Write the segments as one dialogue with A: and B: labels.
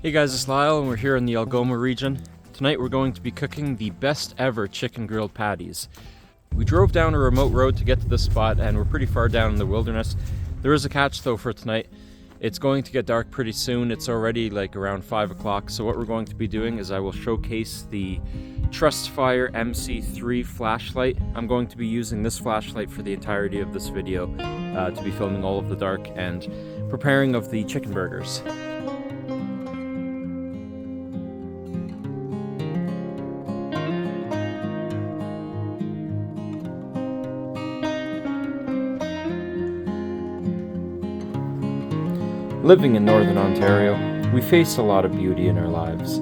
A: Hey guys, it's Lyle and we're here in the Agloma region. Tonight we're going to be cooking the best ever chicken grilled patties. We drove down a remote road to get to this spot and we're pretty far down in the wilderness. There is a catch though for tonight. It's going to get dark pretty soon. It's already like around 5 o'clock. So what we're going to be doing is I will showcase the TrustFire MC3 flashlight. I'm going to be using this flashlight for the entirety of this video to be filming all of the dark and preparing of the chicken burgers. Living in Northern Ontario, we face a lot of beauty in our lives.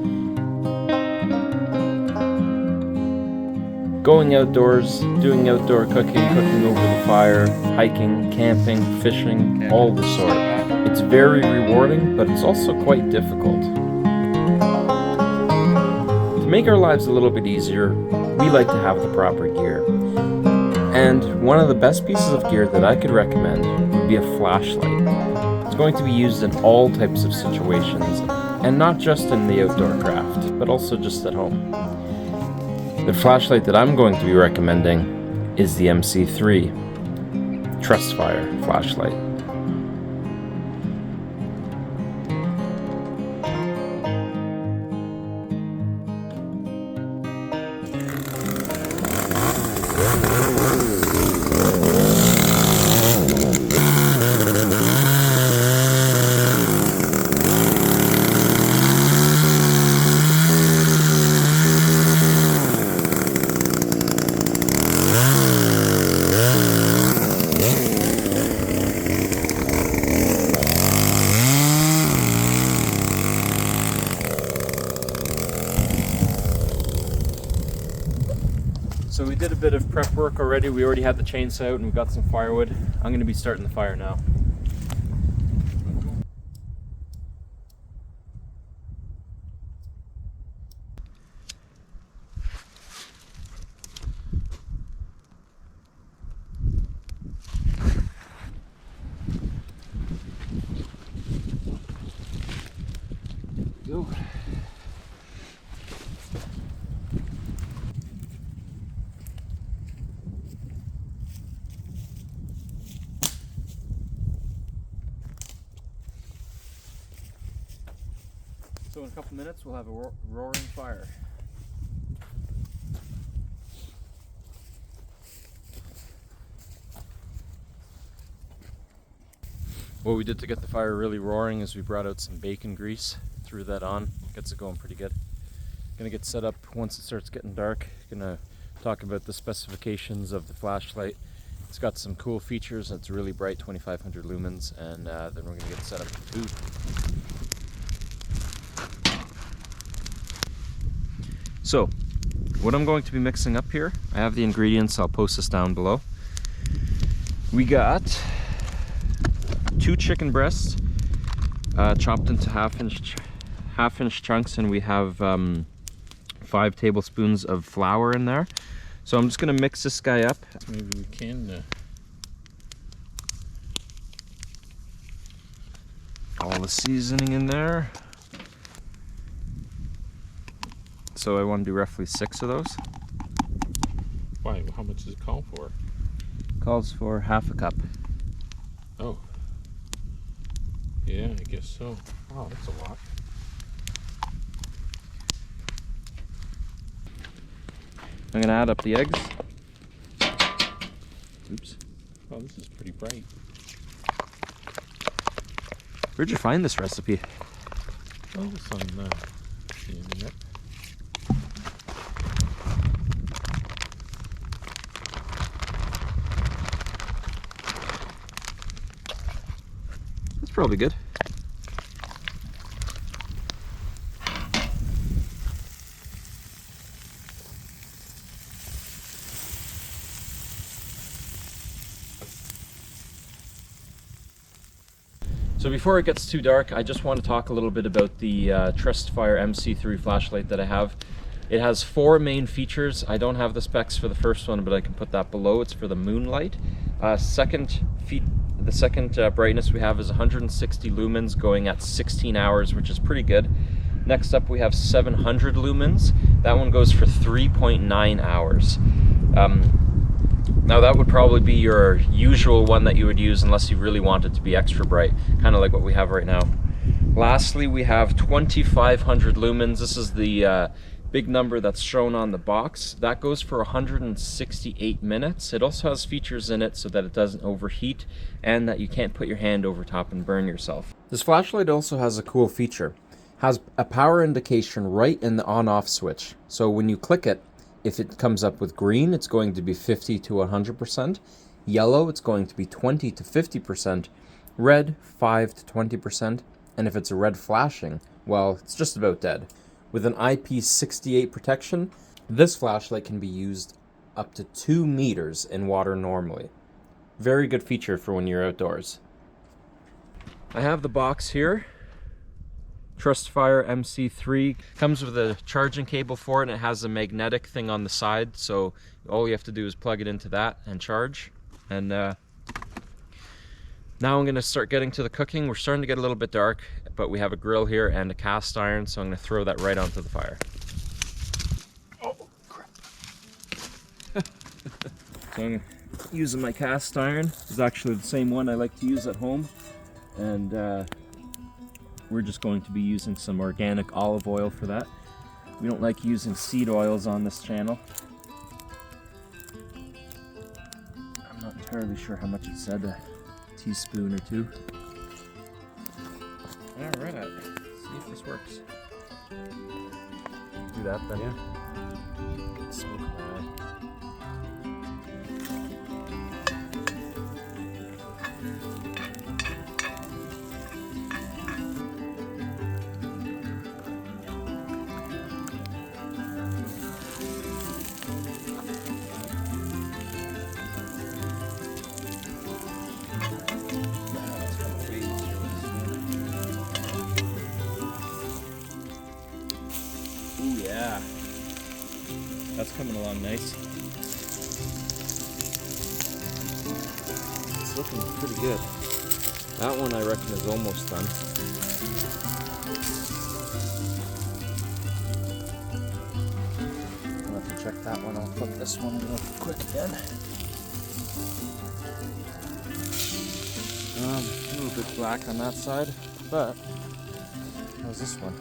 A: Going outdoors, doing outdoor cooking over the fire, hiking, camping, fishing, all the sort. It's very rewarding, but it's also quite difficult. To make our lives a little bit easier, we like to have the proper gear. And one of the best pieces of gear that I could recommend would be a flashlight. It's going to be used in all types of situations, and not just in the outdoor craft, but also just at home. The flashlight that I'm going to be recommending is the MC3 TrustFire flashlight. So we did a bit of prep work already. We already had the chainsaw out and we got some firewood. I'm going to be starting the fire now. There we go. So in a couple minutes we'll have a roaring fire. What we did to get the fire really roaring is we brought out some bacon grease, threw that on, gets it going pretty good. Gonna get set up once it starts getting dark. Gonna talk about the specifications of the flashlight. It's got some cool features, it's really bright, 2500 lumens, and then we're gonna get set up for food. So, what I'm going to be mixing up here, I have the ingredients, I'll post this down below. We got 2 chicken breasts, chopped into half-inch chunks, and we have 5 tablespoons of flour in there. So I'm just going to mix this guy up.
B: Maybe we can...
A: All the seasoning in there. So I want to do roughly 6 of those.
B: Why? How much does it call for?
A: Calls for half a cup.
B: Oh. Yeah, I guess so. Oh, that's a lot.
A: I'm going to add up the eggs. Oops.
B: Oh, this is pretty bright.
A: Where'd you find this recipe?
B: Oh, it's on the internet.
A: That's probably good. So before it gets too dark, I just want to talk a little bit about the TrustFire MC3 flashlight that I have. It has 4 main features. I don't have the specs for the first one, but I can put that below. It's for the moonlight. Second The second brightness we have is 160 lumens going at 16 hours, which is pretty good. Next up we have 700 lumens. That one goes for 3.9 hours. Now that would probably be your usual one that you would use unless you really want it to be extra bright, kind of like what we have right now. Lastly, we have 2500 lumens. This is the big number that's shown on the box. That goes for 168 minutes. It also has features in it so that it doesn't overheat and that you can't put your hand over top and burn yourself. This flashlight also has a cool feature. It has a power indication right in the on-off switch. So when you click it, if it comes up with green, it's going to be 50 to 100%. Yellow, it's going to be 20 to 50%. Red, 5 to 20%. And if it's a red flashing, well, it's just about dead. With an IP68 protection, this flashlight can be used up to 2 meters in water normally. Very good feature for when you're outdoors. I have the box here. TrustFire MC3. Comes with a charging cable for it, and it has a magnetic thing on the side, so all you have to do is plug it into that and charge. And now I'm going to start getting to the cooking. We're starting to get a little bit dark, but we have a grill here and a cast iron, so I'm going to throw that right onto the fire. Oh, crap. So I'm using my cast iron. It's actually the same one I like to use at home. And we're just going to be using some organic olive oil for that. We don't like using seed oils on this channel. I'm not entirely sure how much it said. Teaspoon or 2. Alright, see if this works. Do that then. Yeah. Smoke that. Yeah, that's coming along nice. It's looking pretty good. That one I reckon is almost done. I'll have to check that one. I'll flip this one real quick again. A little bit black on that side, but how's this one?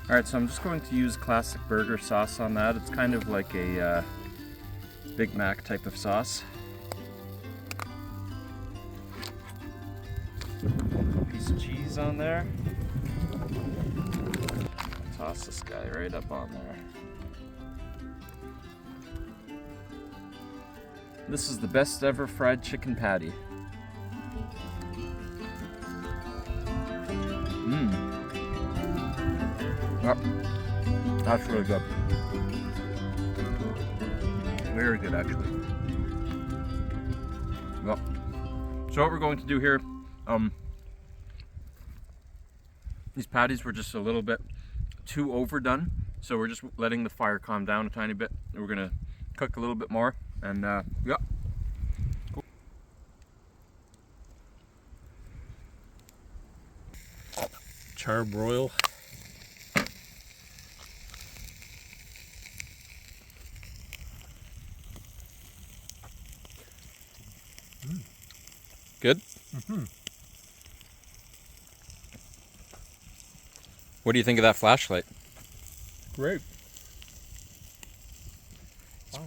A: Alright, so I'm just going to use classic burger sauce on that. It's kind of like a Big Mac type of sauce. Piece of cheese on there. Toss this guy right up on there. This is the best ever fried chicken patty. Oh, that's really good. Very good, actually. Well, so what we're going to do here, these patties were just a little bit too overdone, so we're just letting the fire calm down a tiny bit. We're gonna cook a little bit more, and yeah. Cool.
B: Charbroil.
A: Good?
B: Mm-hmm.
A: What do you think of that flashlight?
B: Great. Wow.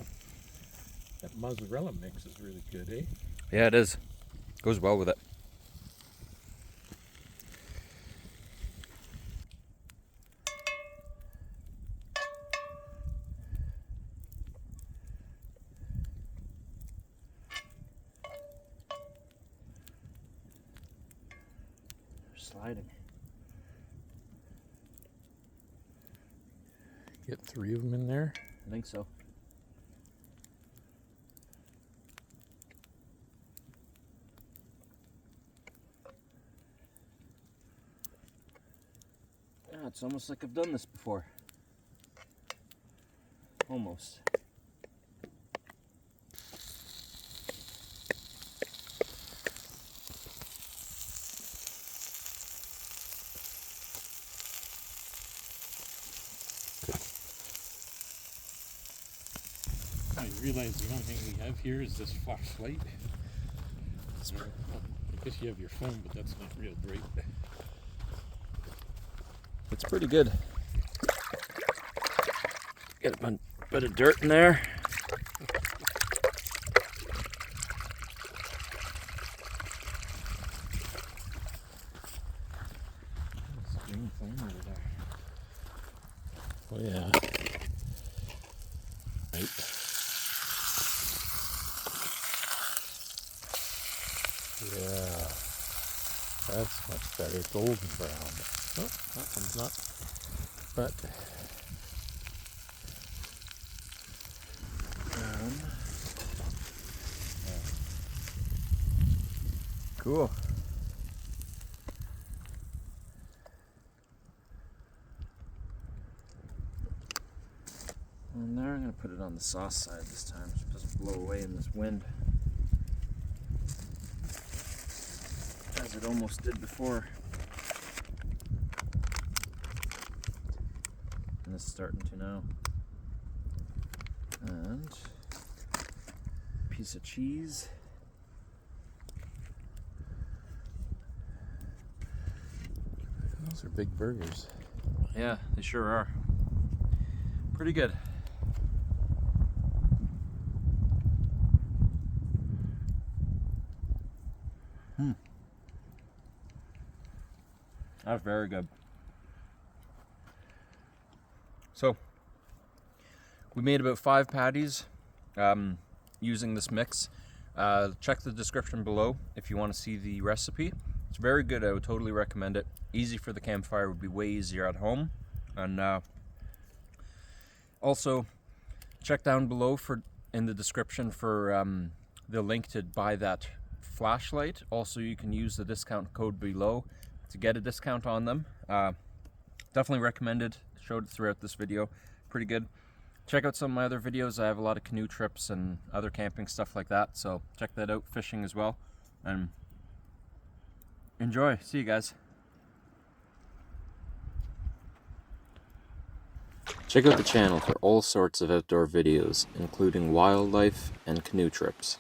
B: That mozzarella mix is really good, eh?
A: Yeah, it is. Goes well with it. Sliding.
B: Get 3 of them in there.
A: I think so. Yeah, it's almost like I've done this before. Almost.
B: I realize the only thing we have here is this flashlight. I guess you have your phone, but that's not real bright.
A: It's pretty good. Get a bit of dirt in there.
B: Green flame over there.
A: Oh yeah. Right.
B: Yeah, that's much better. Golden brown. Oh, that one's not. But
A: Cool. And there, I'm going to put it on the sauce side this time so it doesn't blow away in this wind. As it almost did before. And it's starting to now. And a piece of cheese.
B: those are big burgers.
A: Yeah, they sure are. Pretty good. That's very good. So, we made about 5 patties using this mix. Check the description below if you want to see the recipe. It's very good. I would totally recommend it. Easy for the campfire, would be way easier at home. And also, check down below in the description for the link to buy that flashlight. Also, you can use the discount code below to get a discount on them. Definitely recommended. Showed it throughout this video. Pretty good. Check out some of my other videos. I have a lot of canoe trips and other camping stuff like that, so check that out. Fishing as well. And enjoy. See you guys. Check out the channel for all sorts of outdoor videos, including wildlife and canoe trips.